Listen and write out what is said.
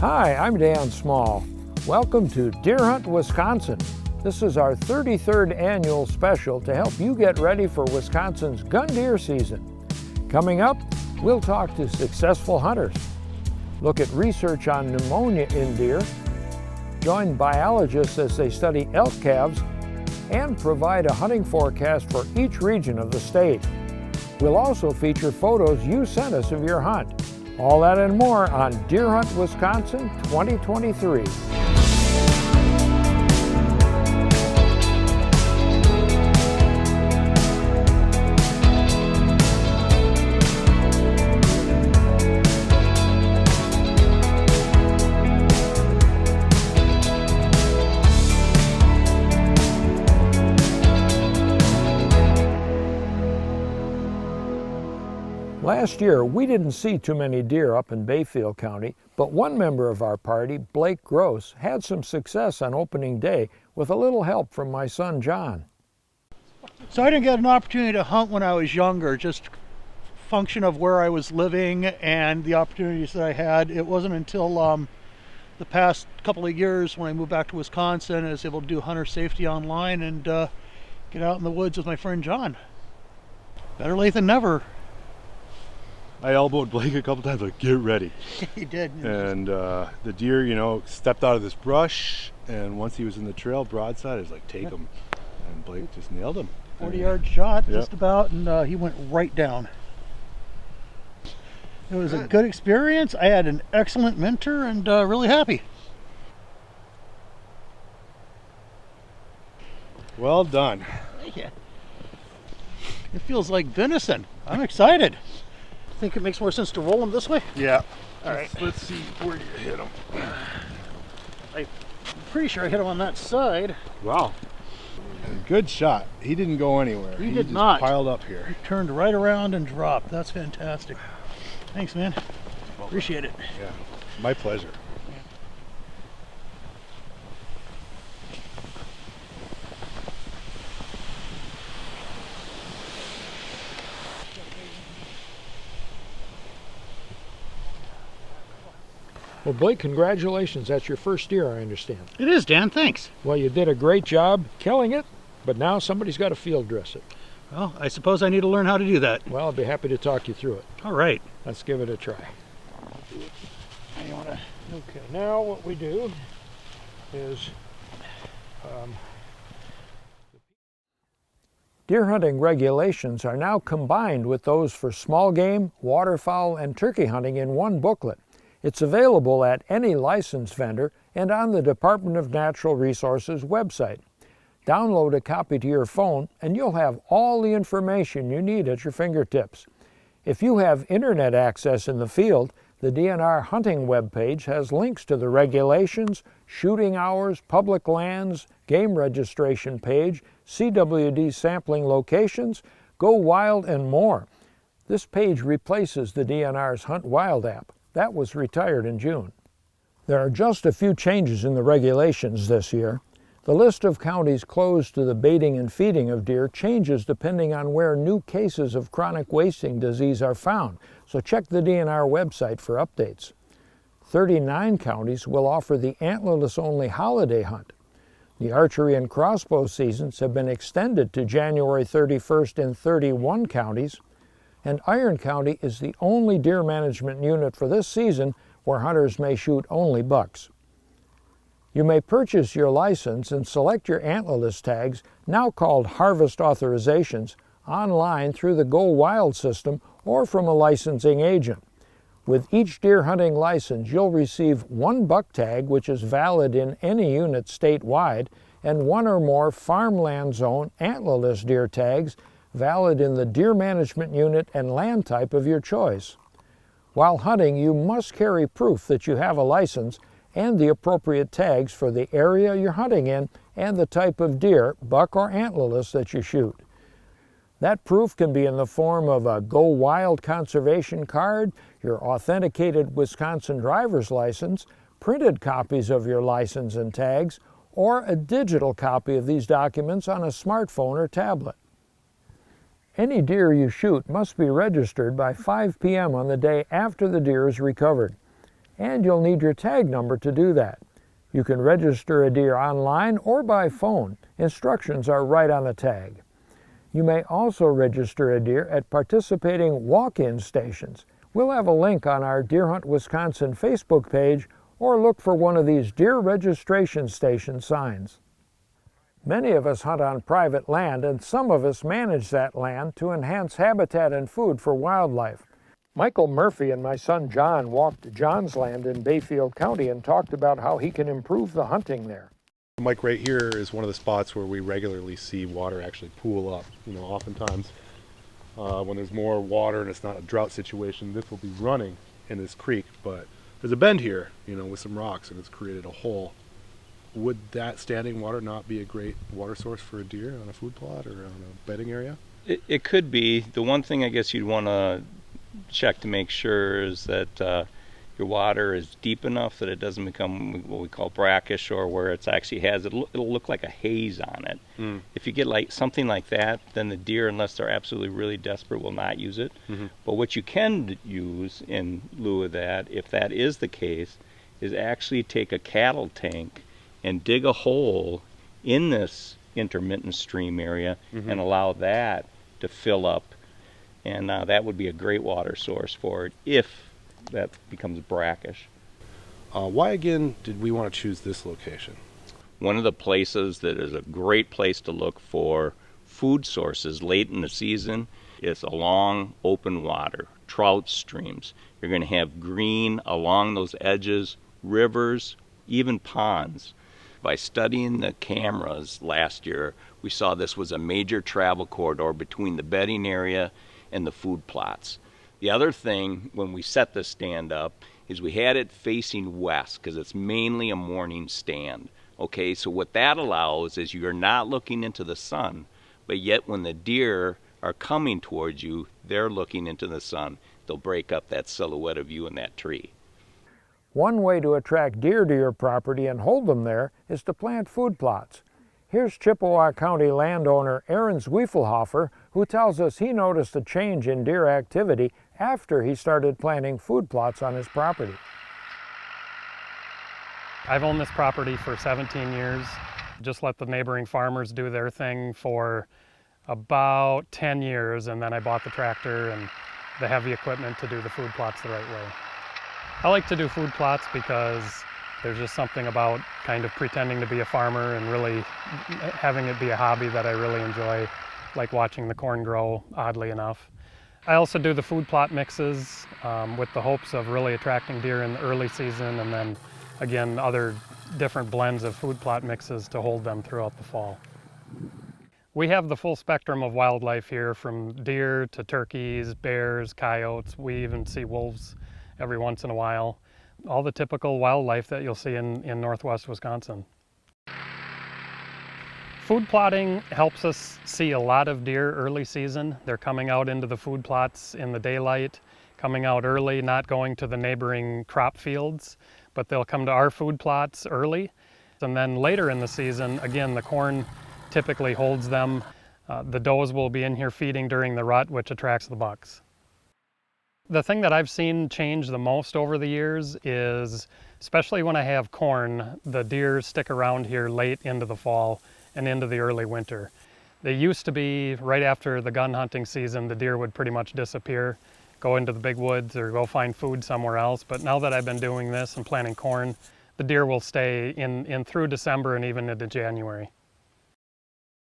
Hi, I'm Dan Small. Welcome to Deer Hunt, Wisconsin. This is our 33rd annual special to help you get ready for Wisconsin's gun deer season. Coming up, we'll talk to successful hunters, look at research on pneumonia in deer, join biologists as they study elk calves, and provide a hunting forecast for each region of the state. We'll also feature photos you sent us of your hunt. All that and more on Deer Hunt, Wisconsin 2023. Last year, we didn't see too many deer up in Bayfield County, but one member of our party, Blake Gross, had some success on opening day with a little help from my son, John. So I didn't get an opportunity to hunt when I was younger, just function of where I was living and the opportunities that I had. It wasn't until the past couple of years when I moved back to Wisconsin, I was able to do hunter safety online and get out in the woods with my friend John. Better late than never. I elbowed Blake a couple times, like, get ready. He did. And the deer, stepped out of this brush, and once he was in the trail broadside, I was like, take him. And Blake just nailed him. 40-yard shot, just about, and he went right down. It was a good experience. I had an excellent mentor and really happy. Well done. Thank you. It feels like venison. I'm excited. Think it makes more sense to roll them this way? Yeah. All right. Let's see where you hit him. I'm pretty sure I hit him on that side. Wow. Good shot. He didn't go anywhere. He did just not. Piled up here. He turned right around and dropped. That's fantastic. Thanks, man. Appreciate it. Yeah. My pleasure. Well, Blake, congratulations. That's your first deer, I understand. It is, Dan. Thanks. Well, you did a great job killing it, but now somebody's got to field dress it. Well, I suppose I need to learn how to do that. Well, I'll be happy to talk you through it. All right. Let's give it a try. Okay, now what we do is deer hunting regulations are now combined with those for small game, waterfowl, and turkey hunting in one booklet. It's available at any licensed vendor and on the Department of Natural Resources website. Download a copy to your phone and you'll have all the information you need at your fingertips. If you have internet access in the field, the DNR hunting webpage has links to the regulations, shooting hours, public lands, game registration page, CWD sampling locations, Go Wild, and more. This page replaces the DNR's Hunt Wild app. That was retired in June. There are just a few changes in the regulations this year. The list of counties closed to the baiting and feeding of deer changes depending on where new cases of chronic wasting disease are found, so check the DNR website for updates. 39 counties will offer the antlerless-only holiday hunt. The archery and crossbow seasons have been extended to January 31st in 31 counties, and Iron County is the only deer management unit for this season where hunters may shoot only bucks. You may purchase your license and select your antlerless tags, now called harvest authorizations, online through the Go Wild system or from a licensing agent. With each deer hunting license, you'll receive one buck tag, which is valid in any unit statewide, and one or more farmland zone antlerless deer tags, valid in the deer management unit and land type of your choice. While hunting, you must carry proof that you have a license and the appropriate tags for the area you're hunting in and the type of deer, buck or antlerless, that you shoot. That proof can be in the form of a Go Wild conservation card, your authenticated Wisconsin driver's license, printed copies of your license and tags, or a digital copy of these documents on a smartphone or tablet. Any deer you shoot must be registered by 5 p.m. on the day after the deer is recovered. and you'll need your tag number to do that. You can register a deer online or by phone. Instructions are right on the tag. You may also register a deer at participating walk-in stations. We'll have a link on our Deer Hunt Wisconsin Facebook page, or look for one of these deer registration station signs. Many of us hunt on private land, and some of us manage that land to enhance habitat and food for wildlife. Michael Murphy and my son John walked John's land in Bayfield County and talked about how he can improve the hunting there. Mike, right here is one of the spots where we regularly see water actually pool up. You know, oftentimes when there's more water and it's not a drought situation, this will be running in this creek, but there's a bend here, you know, with some rocks, and it's created a hole. Would that standing water not be a great water source for a deer on a food plot or on a bedding area? It could be. The one thing I guess you'd want to check to make sure is that your water is deep enough that it doesn't become what we call brackish, or where it's actually it'll look like a haze on it. If you get like something like that, then the deer, unless they're absolutely really desperate, will not use it. But what you can use in lieu of that, if that is the case, is actually take a cattle tank and dig a hole in this intermittent stream area and allow that to fill up. And that would be a great water source for it if that becomes brackish. Why again did we want to choose this location? One of the places that is a great place to look for food sources late in the season is along open water, trout streams. You're going to have green along those edges, rivers, even ponds. By studying the cameras last year, we saw this was a major travel corridor between the bedding area and the food plots. The other thing, when we set the stand up, is we had it facing west because it's mainly a morning stand. Okay, so what that allows is you're not looking into the sun, but yet when the deer are coming towards you, they're looking into the sun. They'll break up that silhouette of you in that tree. One way to attract deer to your property and hold them there is to plant food plots. Here's Chippewa County landowner Aaron Zwiefelhofer, who tells us he noticed a change in deer activity after he started planting food plots on his property. I've owned this property for 17 years. Just let the neighboring farmers do their thing for about 10 years, and then I bought the tractor and the heavy equipment to do the food plots the right way. I like to do food plots because there's just something about kind of pretending to be a farmer and really having it be a hobby that I really enjoy, like watching the corn grow, oddly enough. I also do the food plot mixes with the hopes of really attracting deer in the early season, and then again other different blends of food plot mixes to hold them throughout the fall. We have the full spectrum of wildlife here, from deer to turkeys, bears, coyotes. We even see wolves every once in a while. All the typical wildlife that you'll see in northwest Wisconsin. Food plotting helps us see a lot of deer early season. They're coming out into the food plots in the daylight, coming out early, not going to the neighboring crop fields, but they'll come to our food plots early. And then later in the season, again, the corn typically holds them. The does will be in here feeding during the rut, which attracts the bucks. The thing that I've seen change the most over the years is, especially when I have corn, the deer stick around here late into the fall and into the early winter. They used to be right after the gun hunting season, the deer would pretty much disappear, go into the big woods or go find food somewhere else. But now that I've been doing this and planting corn, the deer will stay in through December and even into January.